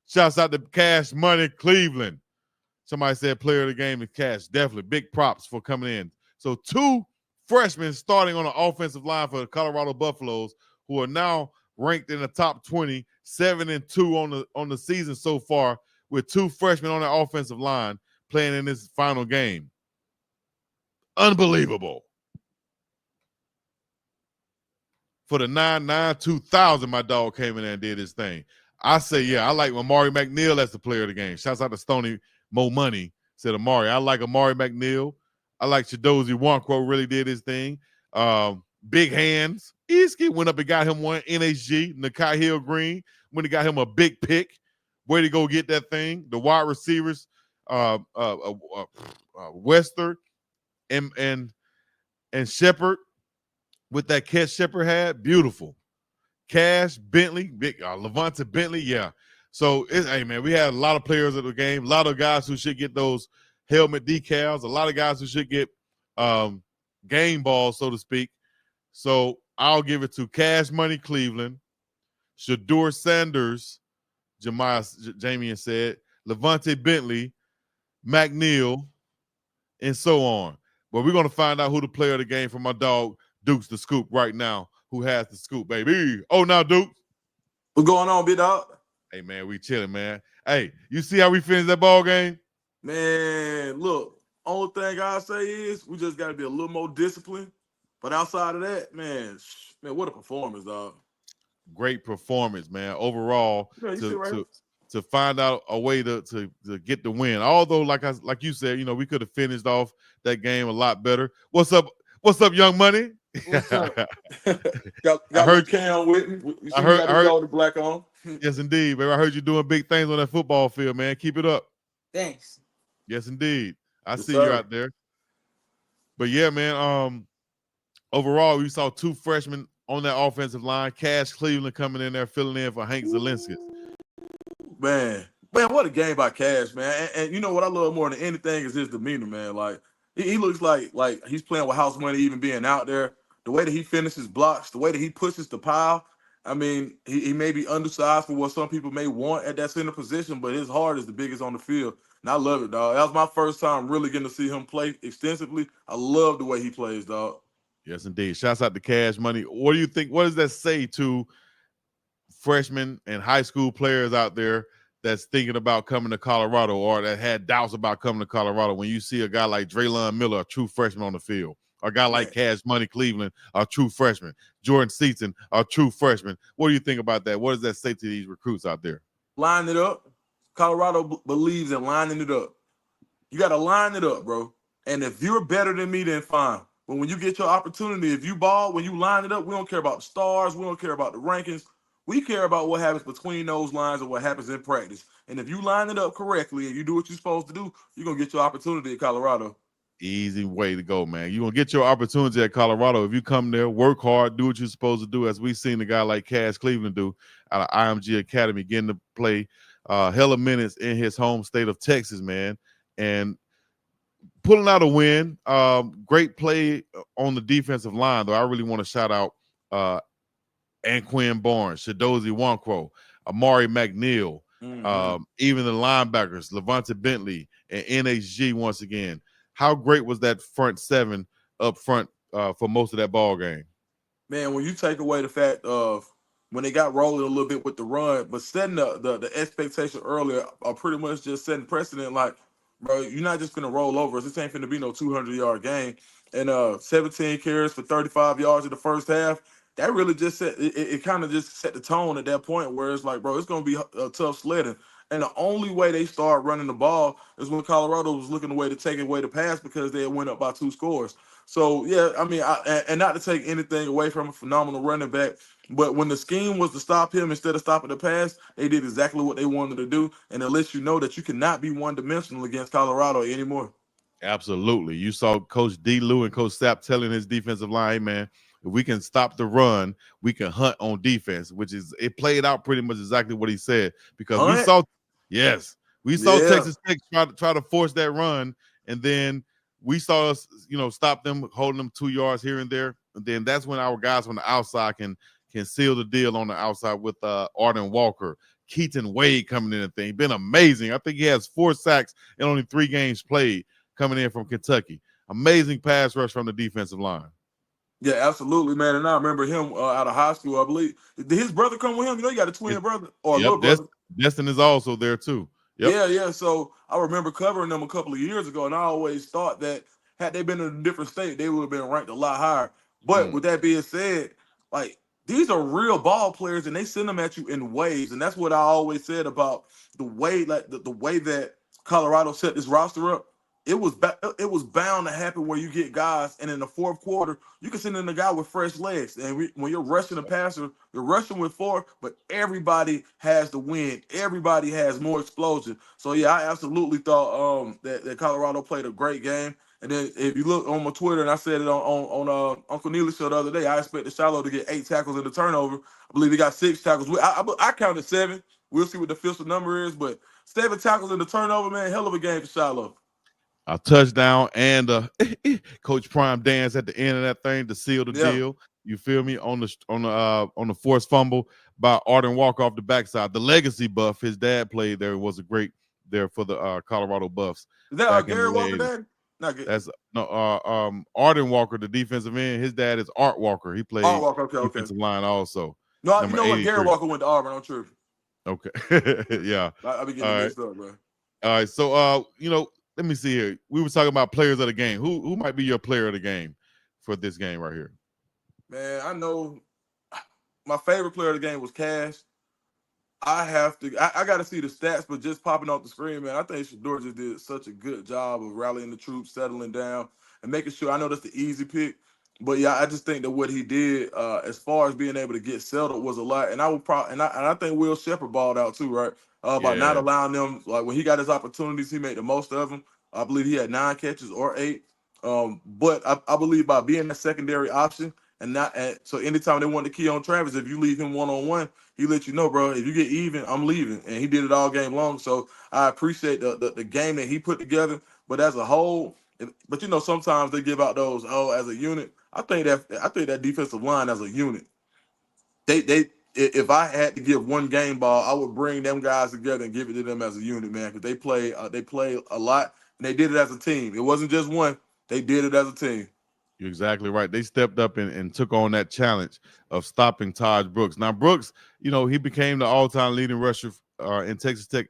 Shouts out to Cash Money Cleveland. Somebody said player of the game is Cash. Definitely. Big props for coming in. So 2 freshmen starting on the offensive line for the Colorado Buffaloes, who are now ranked in the top 20, 7-2 on the season so far, with 2 freshmen on the offensive line playing in this final game. Unbelievable. For the 9-9-2000, my dog came in there and did his thing. I say, yeah, I like Amari McNeil as the player of the game. Shouts out to Stoney Mo Money, said Amari. I like Amari McNeil. I like Chidozie Nwankwo really did his thing. Big hands. Iski went up and got him one. NHG, Nakai Hill Green, when he got him a big pick. Way to go get that thing. The wide receivers, Wester and Shepard with that catch Shepard had. Beautiful. Cash, Bentley, big Levante Bentley, yeah. So, hey, man, we had a lot of players at the game, a lot of guys who should get those helmet decals, a lot of guys who should get game balls, so to speak. So, I'll give it to Cash Money Cleveland, Shador Sanders, Jamian said, Levante Bentley, McNeil, and so on. But we're going to find out who the player of the game for my dog, Dukes the Scoop, right now. Who has the scoop, baby? Oh, now, Duke. What's going on, BiggDogg? Hey, man, we chilling, man. Hey, you see how we finished that ball game? Man, look, only thing I say is we just got to be a little more disciplined. But outside of that, man, what a performance, dog. Great performance, man. Overall, to find out a way to get the win. Although, like you said, we could have finished off that game a lot better. What's up, Young Money? What's up? got I heard Cam with me. I heard the black on. Yes, indeed, baby. I heard you doing big things on that football field, man. Keep it up. Thanks. Yes, indeed. I see you out there. But yeah, man. Overall, we saw 2 freshmen on that offensive line. Cash Cleveland coming in there, filling in for Hank Zielinski. Man, what a game by Cash, man. And you know what I love more than anything is his demeanor, man. Like he looks like he's playing with house money, even being out there. The way that he finishes blocks, the way that he pushes the pile. I mean, he may be undersized for what some people may want at that center position, but his heart is the biggest on the field. And I love it, dog. That was my first time really getting to see him play extensively. I love the way he plays, dog. Yes, indeed. Shouts out to Cash Money. What do you think? What does that say to freshmen and high school players out there that's thinking about coming to Colorado or that had doubts about coming to Colorado when you see a guy like Draylon Miller, a true freshman on the field? A guy like Cash Money Cleveland, a true freshman. Jordan Seaton, a true freshman. What do you think about that? What does that say to these recruits out there? Line it up. Colorado believes in lining it up. You got to line it up, bro. And if you're better than me, then fine. But when you get your opportunity, if you ball, when you line it up, we don't care about the stars. We don't care about the rankings. We care about what happens between those lines and what happens in practice. And if you line it up correctly and you do what you're supposed to do, you're going to get your opportunity at Colorado. Easy way to go, man. You're going to get your opportunity at Colorado. If you come there, work hard, do what you're supposed to do, as we've seen a guy like Cash Cleveland do out of IMG Academy, getting to play hella minutes in his home state of Texas, man, and pulling out a win. Great play on the defensive line, though. I really want to shout out Anquin Barnes, Chidozie Nwankwo, Amari McNeil, even the linebackers, Levante Bentley and NHG once again. How great was that front 7 up front for most of that ball game? Man, when you take away the fact of when they got rolling a little bit with the run, but setting the expectation earlier are pretty much just setting precedent like, bro, you're not just going to roll over us. This ain't going to be no 200-yard game. And 17 carries for 35 yards in the first half, that really just set it kind of just set the tone at that point where it's like, bro, it's going to be a tough sledding. And the only way they start running the ball is when Colorado was looking away to take away the pass because they had went up by 2 scores. So, yeah, I mean, and not to take anything away from a phenomenal running back, but when the scheme was to stop him instead of stopping the pass, they did exactly what they wanted to do. And it lets you know that you cannot be one-dimensional against Colorado anymore. Absolutely. You saw Coach D. Lou and Coach Sapp telling his defensive line, hey, man, if we can stop the run, we can hunt on defense, which is it played out pretty much exactly what he said because we saw Texas Tech try to force that run, and then we saw us, stop them, holding them 2 yards here and there, and then that's when our guys on the outside can seal the deal on the outside with Arden Walker, Keaton Wade coming in and thing. Been amazing. I think he has 4 sacks in only 3 games played coming in from Kentucky. Amazing pass rush from the defensive line. Yeah, absolutely, man. And I remember him out of high school, I believe. Did his brother come with him? You know, he got a twin brother or a Yep, little brother. Destin is also there too. Yep. Yeah. So I remember covering them a couple of years ago, and I always thought that had they been in a different state, they would have been ranked a lot higher. But with that being said, like these are real ball players, and they send them at you in waves, and that's what I always said about the way, like the way that Colorado set this roster up. It was bound to happen where you get guys, and in the fourth quarter, you can send in a guy with fresh legs. And when you're rushing a passer, you're rushing with 4, but everybody has the win. Everybody has more explosion. So yeah, I absolutely thought that Colorado played a great game. And then if you look on my Twitter, and I said it on Uncle Neely's show the other day, I expected Shiloh to get 8 tackles in the turnover. I believe he got 6 tackles. I counted 7. We'll see what the official number is, but 7 tackles in the turnover, man, hell of a game for Shiloh. A touchdown and Coach Prime dance at the end of that thing to seal the deal. You feel me? On the forced fumble by Arden Walker off the backside. The legacy buff, his dad played there, was a great there for the Colorado Buffs. Is that Gary Walker dad? That's Arden Walker, the defensive end. His dad is Art Walker. He played defensive line also. No, you know what? Gary Walker went to Auburn. I'm tripping. Okay. Yeah. I be getting mixed up, bro. All right. So let me see here. We were talking about players of the game. Who might be your player of the game for this game right here? Man, I know my favorite player of the game was Cash. I got to see the stats, but just popping off the screen, man, I think Shedeur just did such a good job of rallying the troops, settling down, and making sure. I know that's the easy pick, but yeah, I just think that what he did as far as being able to get settled was a lot. And I would probably, and I think Will Shepherd balled out too, right? By not allowing them, like when he got his opportunities, he made the most of them. I believe he had 9 catches or 8. But I believe by being a secondary option so anytime they want to key on Travis, if you leave him one-on-one, he let you know, bro, if you get even, I'm leaving. And he did it all game long. So I appreciate the game that he put together. But as a whole, but sometimes they give out those, as a unit. I think that defensive line as a unit, if I had to give one game ball, I would bring them guys together and give it to them as a unit, man, because they play a lot, and they did it as a team. It wasn't just one; they did it as a team. You're exactly right. They stepped up and took on that challenge of stopping Taj Brooks. Now Brooks, he became the all-time leading rusher in Texas Tech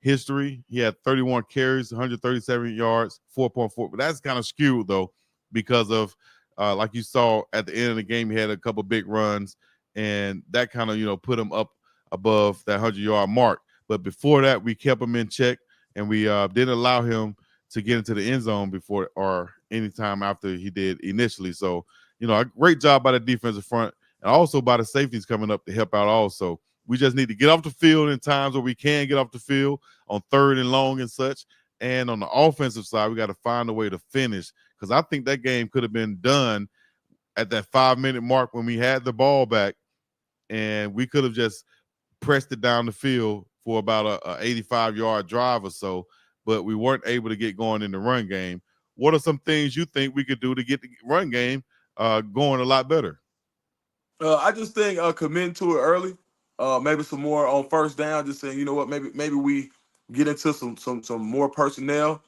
history. He had 31 carries, 137 yards, 4.4. But that's kind of skewed though, because of like you saw at the end of the game, he had a couple big runs. And that kind of, put him up above that 100-yard mark. But before that, we kept him in check, and we didn't allow him to get into the end zone before or anytime after he did initially. So, a great job by the defensive front and also by the safeties coming up to help out also. We just need to get off the field in times where we can get off the field on 3rd and long and such. And on the offensive side, we got to find a way to finish, because I think that game could have been done at that 5-minute mark when we had the ball back, and we could have just pressed it down the field for about a 85-yard drive or so, but we weren't able to get going in the run game. What are some things you think we could do to get the run game going a lot better? I just think committing to it early, maybe some more on first down, just saying, you know what, maybe we get into some more personnel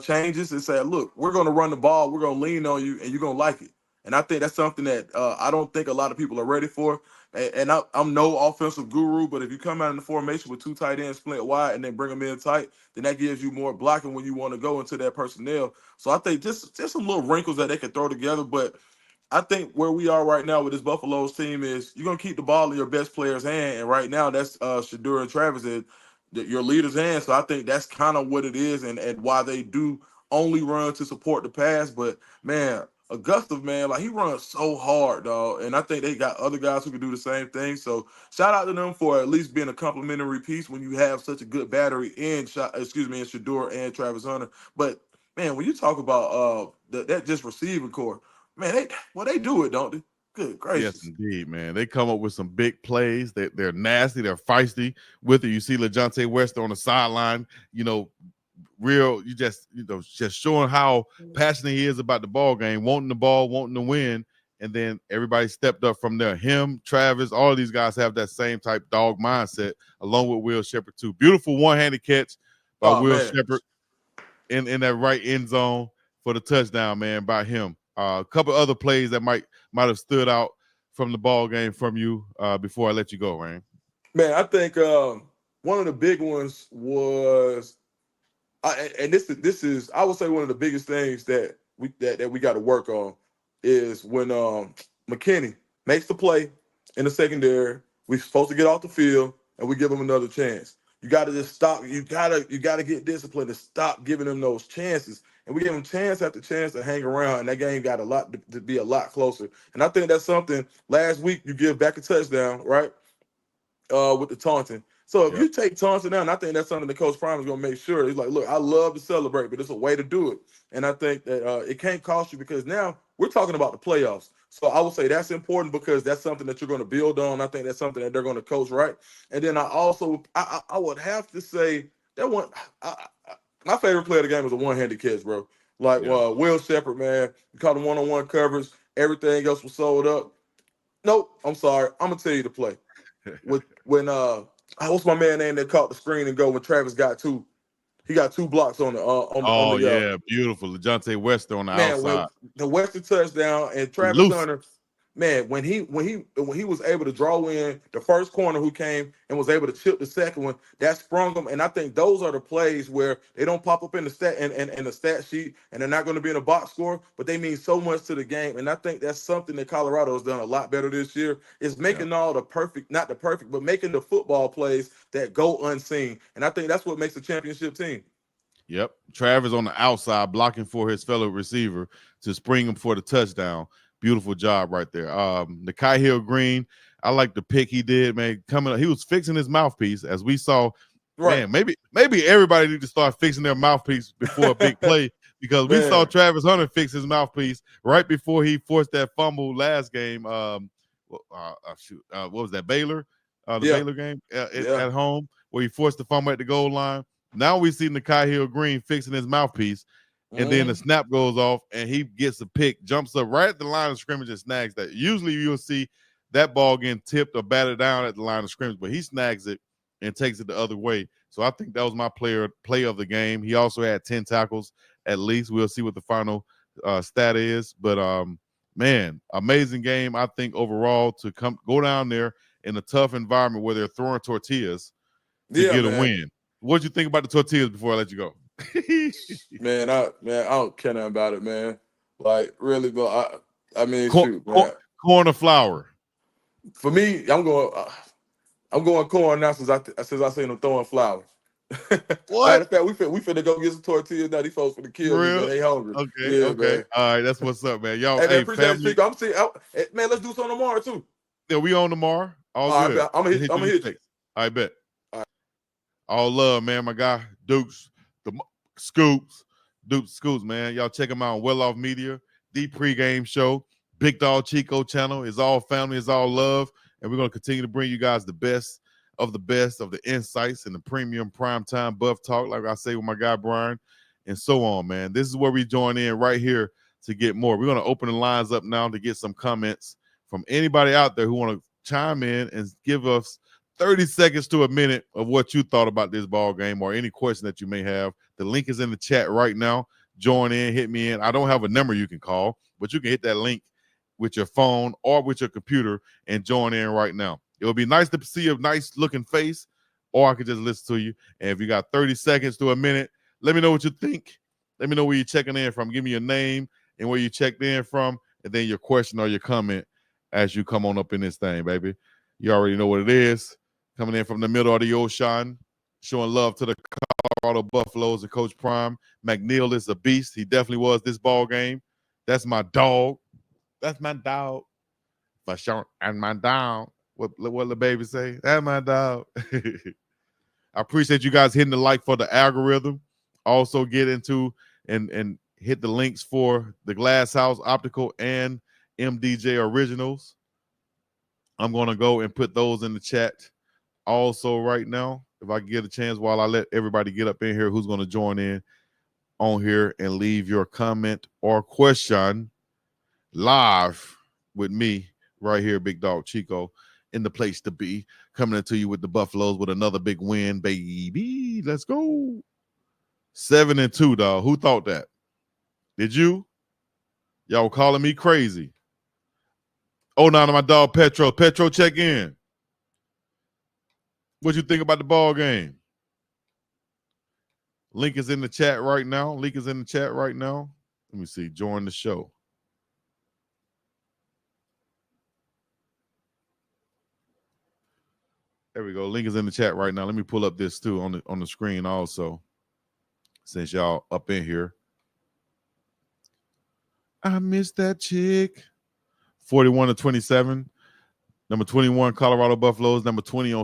changes and say, look, we're going to run the ball, we're going to lean on you, and you're going to like it. And I think that's something that I don't think a lot of people are ready for. And I'm no offensive guru, but if you come out in the formation with 2 tight ends split wide and then bring them in tight, then that gives you more blocking when you want to go into that personnel. So I think just some little wrinkles that they can throw together. But I think where we are right now with this Buffalo's team is you're going to keep the ball in your best player's hand. And right now that's Shedeur and Travis, your leader's hand. So I think that's kind of what it is and why they do only run to support the pass. But, man, Augusta, man, like he runs so hard, dog. And I think they got other guys who can do the same thing. So shout out to them for at least being a complimentary piece when you have such a good battery in Shedeur and Travis Hunter. But man, when you talk about that just receiving core, man, they do it, don't they? Good gracious. Yes, indeed, man. They come up with some big plays. They're nasty. They're feisty with it. You see LaJohntay West on the sideline, just showing how passionate he is about the ball game, wanting the ball, wanting to win, And then everybody stepped up from there. Him, Travis, all of these guys have that same type dog mindset, along with Will Shepherd too. Beautiful one-handed catch by Oh Will man, Shepherd in that right end zone for the touchdown, man, by him. A couple other plays that might have stood out from the ball game from you before I let you go, Rain. man, I think one of the big ones was, and this is I would say one of the biggest things that we got to work on is when McKinney makes the play in the secondary. We're supposed to get off the field and we give him another chance. You got to just stop. You gotta get disciplined and stop giving them those chances. And we gave him chance after chance to hang around, and that game got a lot to be a lot closer. And I think that's something. Last week you give back a touchdown, right? With the taunting. So if Yep. you take taunting down, I think that's something that Coach Prime is going to make sure. He's like, look, I love to celebrate, but it's a way to do it. And I think that it can't cost you, because now we're talking about the playoffs. So I would say that's important, because that's something that you're going to build on. I think that's something that they're going to coach right. And then I would have to say that one. My favorite play of the game was a one-handed catch, bro. Like Yeah. Will Shepherd, man, you caught him one-on-one coverage. Everything else was sold up. Nope, I'm sorry. I'm gonna tell you the play. When what's my man name that caught the screen and go when Travis got two? He got two blocks on the Oh yeah, beautiful. LeJounte Wester on the man, outside. when the Western touchdown and Travis Loose. Hunter, man, when he was able to draw in the first corner who came and was able to chip the second one, that sprung them. And I think those are the plays where they don't pop up in the stat and the stat sheet, and they're not going to be in a box score, but they mean so much to the game. And I think that's something that Colorado has done a lot better this year, is Yeah. making all the perfect, not the perfect, but making the football plays that go unseen. And I think that's what makes a championship team. Yep. Travis on the outside blocking for his fellow receiver to spring him for the touchdown. Beautiful job right there. The Kai Hill Green, I like the pick he did, man. Coming up, he was fixing his mouthpiece, as we saw. Right. Man, maybe everybody need to start fixing their mouthpiece before a big play, because we saw Man. Travis Hunter fix his mouthpiece right before he forced that fumble last game. What was that, Baylor? The Yeah. Baylor game Yeah. at home, where he forced the fumble at the goal line. Now we see Nakai Hill Green fixing his mouthpiece, and then the snap goes off, and he gets a pick, jumps up right at the line of scrimmage and snags that. Usually you'll see that ball getting tipped or batted down at the line of scrimmage, but he snags it and takes it the other way. So I think that was my play of the game. He also had 10 tackles at least. We'll see what the final stat is, but man, amazing game. I think overall to go down there in a tough environment where they're throwing tortillas to Yeah, get a man. win. What'd you think about the tortillas before I let you go? I don't care nothing about it, man. Like really, but I mean, Corn, shoot, man. corn or flour? For me, I'm going corn now since I seen them throwing flour. Matter What? of fact, we finna go get some tortillas now. These folks finna For kill me, man. real? They hungry. Okay, Yeah, okay. man. All right, that's what's up, man. Y'all, Hey, man, hey, appreciate it, family. Chico. Man, let's do something tomorrow too. Yeah, we on tomorrow. All All right, good. man. I'm Hit gonna you hit you. next. I bet. All right. All love, man. My guy Dukes, the Scoops, man. Y'all check him out on Well Off Media, the pregame show. Big Dog Chico channel is all family, is all love, and we're gonna continue to bring you guys the best of the insights and the premium primetime buff talk, like I say with my guy Brian, and so on, man. This is where we join in right here to get more. We're gonna open the lines up now to get some comments from anybody out there who want to chime in and give us 30 seconds to a minute of what you thought about this ball game or any question that you may have. The link is in the chat right now. Join in, hit me in. I don't have a number you can call, but you can hit that link with your phone or with your computer and join in right now. It would be nice to see a nice looking face, or I could just listen to you. And if you got 30 seconds to a minute, let me know what you think. Let me know where you're checking in from. Give me your name and where you checked in from, and then your question or your comment as you come on up in this thing, baby. You already know what it is. Coming in from the middle of the ocean, showing love to the Colorado Buffaloes and Coach Prime. McNeil is a beast. He definitely was this ball game. That's my dog. That's my dog. For sure. And my dog. What the baby say? That's my dog. I appreciate you guys hitting the like for the algorithm. Also get into and hit the links for the Glass House Optical and MDJ Originals. I'm going to go and put those in the chat also right now, if I can get a chance, while I let everybody get up in here who's going to join in on here and leave your comment or question live with me right here, Big Dog Chico, in the place to be, coming into you with the Buffaloes with another big win, baby. Let's go. 7-2, dog. Who thought that? Did you? Y'all were calling me crazy. Oh, now to my dog Petro. Petro, check in. What you think about the ball game? Link is in the chat right now. Link is in the chat right now. Let me see. Join the show. There we go. Link is in the chat right now. Let me pull up this too on the screen also, since y'all up in here. I miss that chick. 41-27. Number 21, Colorado Buffaloes. Number 20 on